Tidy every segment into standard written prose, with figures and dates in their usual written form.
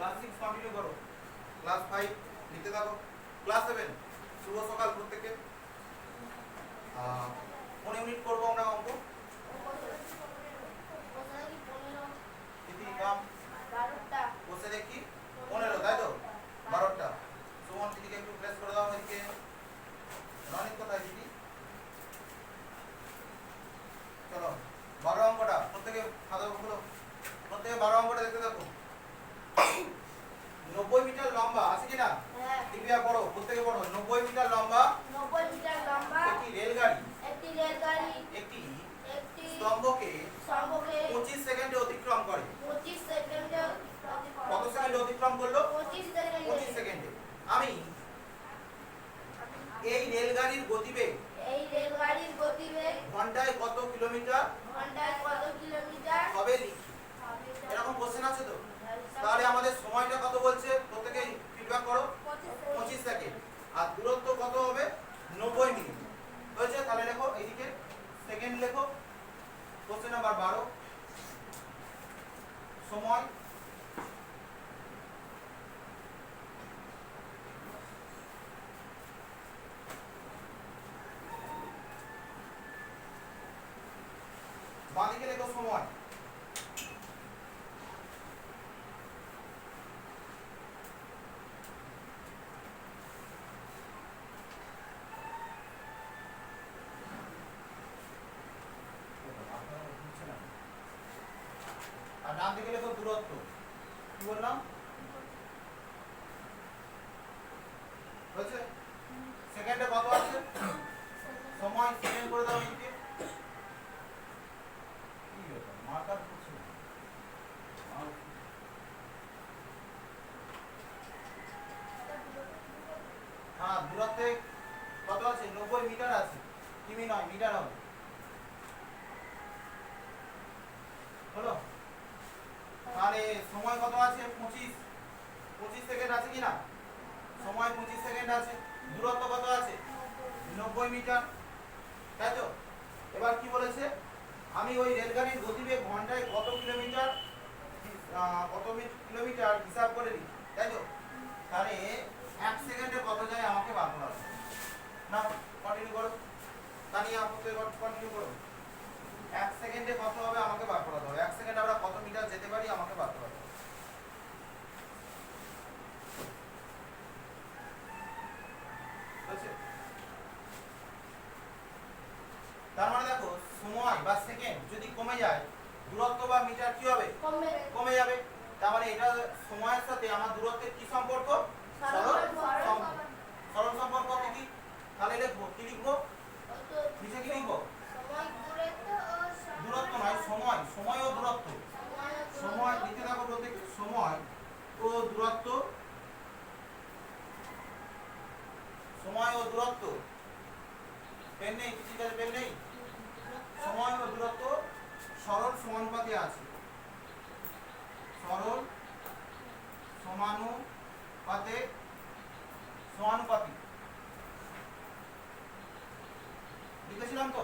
Class 6 continue করো, class 5 লিখতে থাকো, ক্লাস 7 শুভ সকাল প্রত্যেককে। কোন ইউনিট করবো আমরা অঙ্ক? কম 12টা বসে দেখি 15, তাই তো 12টা। সুমন দিদিকে একটু প্রেস করে দাও এদিকে। রনিত কোথায় দিদি? চলো 12 অঙ্কটা প্রত্যেকে খাতা খুলো, প্রত্যেকে 12 অঙ্কটা দেখতে থাকো। 90 মিটার লম্বা আছে কিনা? হ্যাঁ দিব্যা পড়ো, প্রত্যেকে পড়ো। 90 মিটার লম্বা 90 মিটার লম্বা একটি রেলগাড়ি একটি স্তম্ভকে 25 25 সেকেন্ডে অতিক্রম করে। সেকেন্ডে কত সেকেন্ডে অতিক্রম করলো? 25 সেকেন্ডে 25 সেকেন্ডে। আমি এই রেলগাড়ির গতিবেগ ঘন্টায় কত কিলোমিটার হবে লিখি। এরকম কোশ্চেন আছে তো? তাহলে আমাদের সময়টা কত বলছে? প্রত্যেকে ফিডব্যাক করো। 25 সেকেন্ড। আর দূরত্ব কত হবে? 90 মিনিট। হয়েছে? তাহলে লেখো এইদিকে সেকেন্ড লেখো। কোশ্চেন নাম্বার 12 সময় বাঁদিকে লেখো সময়। আর ডান দিকে লেখো দূরত্ব। কি বললাম? হয়েছে? সেকেন্ডে কত আছে? সময় সেকেন্ড করে দাও এদিকে। কি ব্যাপার মার্কার করছে না? হ্যাঁ দূরত্বে কত আছে? 90 মিটার আছে। কিমি নয় মিটার হবে। হলো? তাহলে সময় কত আছে? 25 সেকেন্ড আছে কি না? সময় 25 সেকেন্ড আছে। দূরত্ব কত আছে? 90 মিটার, তাই তো? এবার কি বলেছে? আমি ওই রেলগাড়ির গতিবেগ ঘন্টায় কত কিলোমিটার হিসাব করে দিই, তাই তো? তাহলে 1 সেকেন্ডে কত যায় আমাকে বার করতে হবে। না কন্টিনিউ করো, তানিয়া প্রত্যেক কন্টিনিউ করো। 1 সেকেন্ডে কত হবে আমাকে বার করতে হবে। 1 সেকেন্ডে আমরা কত মিটার যেতে পারি আমাকে বার করতে হবে। বুঝছো? তার মানে দেখো সময় বা সেকেন্ড যদি কমে যায় দূরত্ব বা মিটার কি হবে? কমে যাবে। তার মানে এটা সময়ের সাথে আমার দূরত্বের কি সম্পর্ক? সরল সম্পর্ক কি? তাহলে লিখবো কি লিখবো? নিচে কি লিখবো? দূরত্ব নয় সময়, সময় ও দূরত্ব। সময় লিখে থাকো প্রত্যেকে, সময় ও দূরত্ব, সময় ও দূরত্ব। পেন নেই? কিছু কাছে পেন নেই? সময় ও দূরত্ব সরল সমানুপাতে আছে। সরল সমানুপাতিক লিখেছিলাম তো?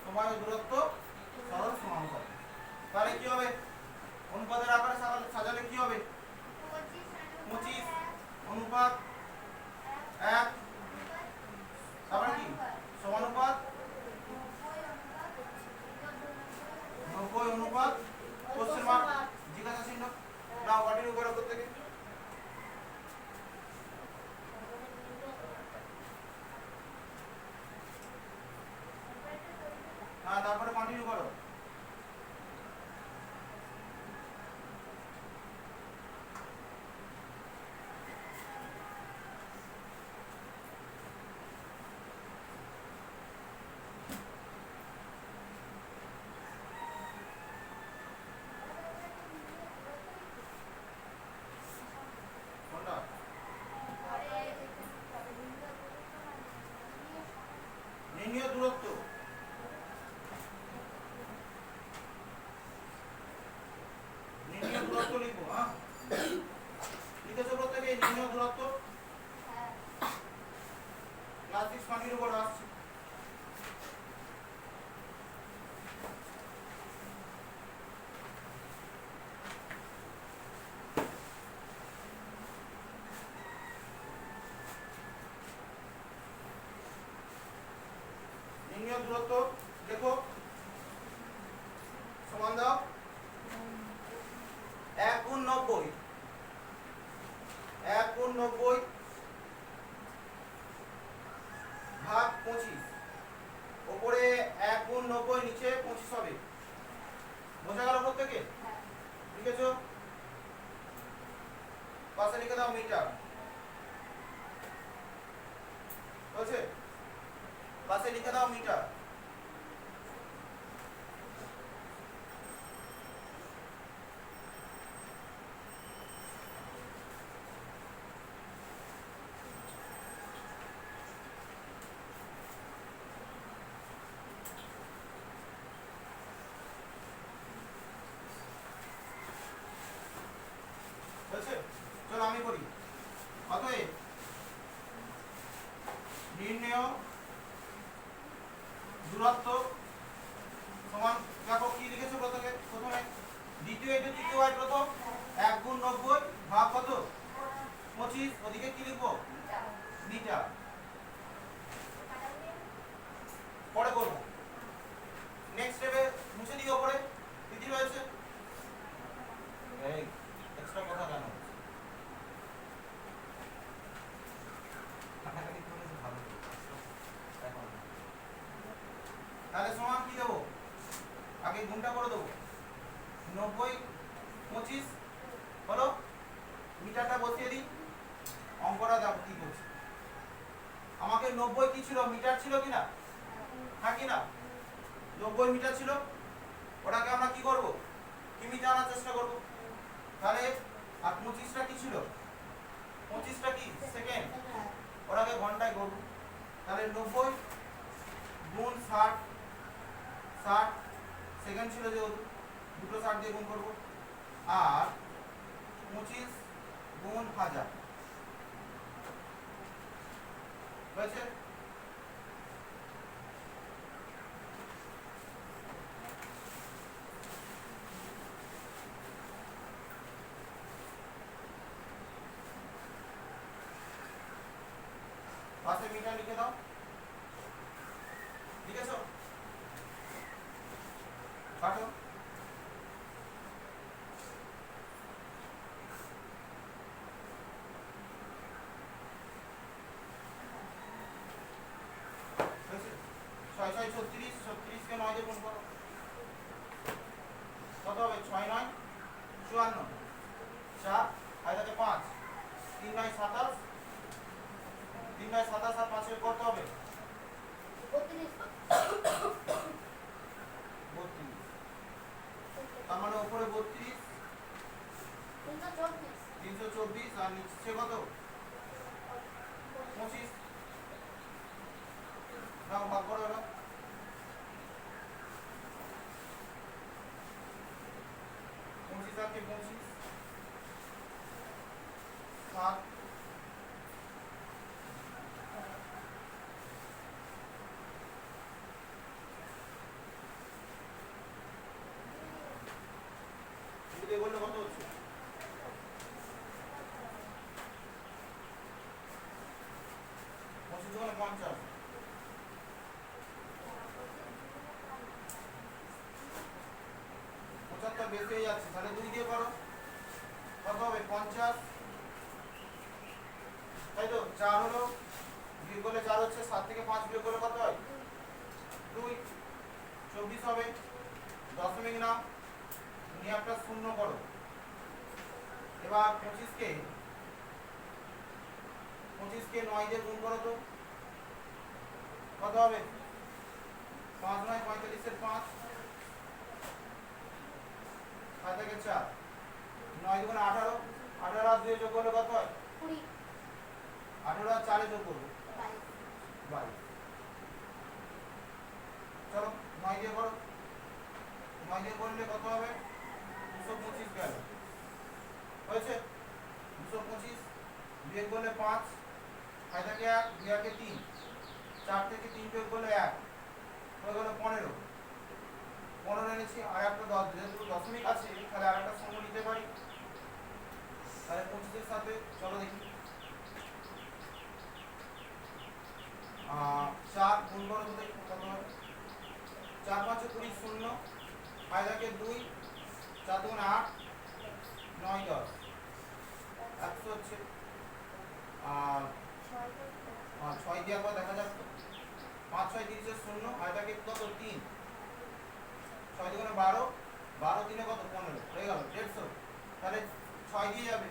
সময় ও দূরত্ব সরল সমানুপাতিক। তাহলে কি হবে? অনুপাতের আকারে সাজালে কি হবে? 25 অনুপাত 1, তারপরে কি সমানুপাত 90 অনুপাত কোশ্চেন মার্ক জিজ্ঞাসা চিহ্ন। নাও কন্টিনিউ করো প্রত্যেকে। হ্যাঁ তারপরে কন্টিনিউ করো। কোনটা? নির্ণীয় দূরত্ব। দূরত্ব দেখো সমান দাও 1 গুণ 90 1 গুণ 90 ভাগ 25 উপরে 1 গুণ 90 নিচে 25 হবে বোঝা গেল প্রত্যেকে লিখেছো পাশে লিখে দাও মিটার হয়েছে পাশে লিখে দাও মিটার হয়েছে চলো আমি করি অতএব নির্ণেয় দূরত্ব সমান দেখো কি লিখেছো প্রথমে দ্বিতীয় এটা তৃতীয় হয় প্রথম 1 গুণ 90 ভাগ কত 25 ওদিকে কি লিখবো মিটার পরে করব নেক্সট স্টেপে মুছে দিও পরে কি রয়েছে এই এক্সট্রা কথা কেন তাহলে সমান কি দেবো আগে গুণটা করে দেবো 90 25 হলো মিটারটা বসিয়ে দিই অঙ্কটা দাও কি করছে আমাকে 90 কি ছিল মিটার ছিল কি না থাকি না 90 মিটার ছিল ওটাকে আমরা কি করব কিমিতে আনার চেষ্টা করব তাহলে আর 25টা কি ছিল 25টা কি সেকেন্ড ওটাকে ঘন্টায় করব তাহলে 90 গুণ 60 60 সেকেন্ড ছিল যেহেতু দুটো 60 দিয়ে গুণ করব আর 25 গুণ 1000 হয়েছে পাশে মিটার লিখে দাও লিখেছো কাটো হয়েছে 6 6 36 36 কে 9 দিয়ে গুণ করো কত হবে 6 9 54 4 আর থাকে 5 3 9 27 3 9 27 আর 5 এর করতে হবে 32 তার মানে উপরে 32 324 324 আর নিচে কত 25 নাও ভাগ করো এবার 25 আর 25 7 এদিকে বললে কত হচ্ছে 25 গুণ 50 75 বেশি হয়ে যাচ্ছে তাহলে 2 দিয়ে করো কত হবে 50 তাই তো 4 হলো বিয়োগ করলে 4 হচ্ছে 7 থেকে 5 বিয়োগ করলে কত হয় 2 24 হবে দশমিক নাও নিয়ে একটা শূন্য করো এবার 25 কে 9 দিয়ে গুণ করো তো কত হবে 5 9 45 এর 5 5 থেকে 4 9 গুণ 18 18 আর 2 যোগ করলে কত হয় 20 18 আর 4 যোগ করবো 22 চলো 9 দিয়ে করো 9 দিয়ে করলে কত হবে 225 গেল হয়েছে 225 বিয়োগ করলে 5 5 থেকে 1 2 থেকে 3 4 থেকে 3 বিয়োগ করলে 1 হয়ে গেল 15 15 এনেছি আর একটা 10 যেহেতু দশমিক আছে তাহলে আর একটা শূন্য নিতে পারি তাহলে 25 এর সাথে চলো দেখি 4 গুণ করো তো দেখি কত হবে চার পাঁচে 20 শূন্য, 5 একে 2, 4 দুগুণে 8, 9 10, 100 হচ্ছে। আর 6 দিয়ে একবার দেখা যাক তো, 5 6 30 শূন্য, 5 একে কত 3, 6 দুগুণে 12, 12 3 কত 15, হয়ে গেল 150। তাহলে 6 দিয়ে যাবে।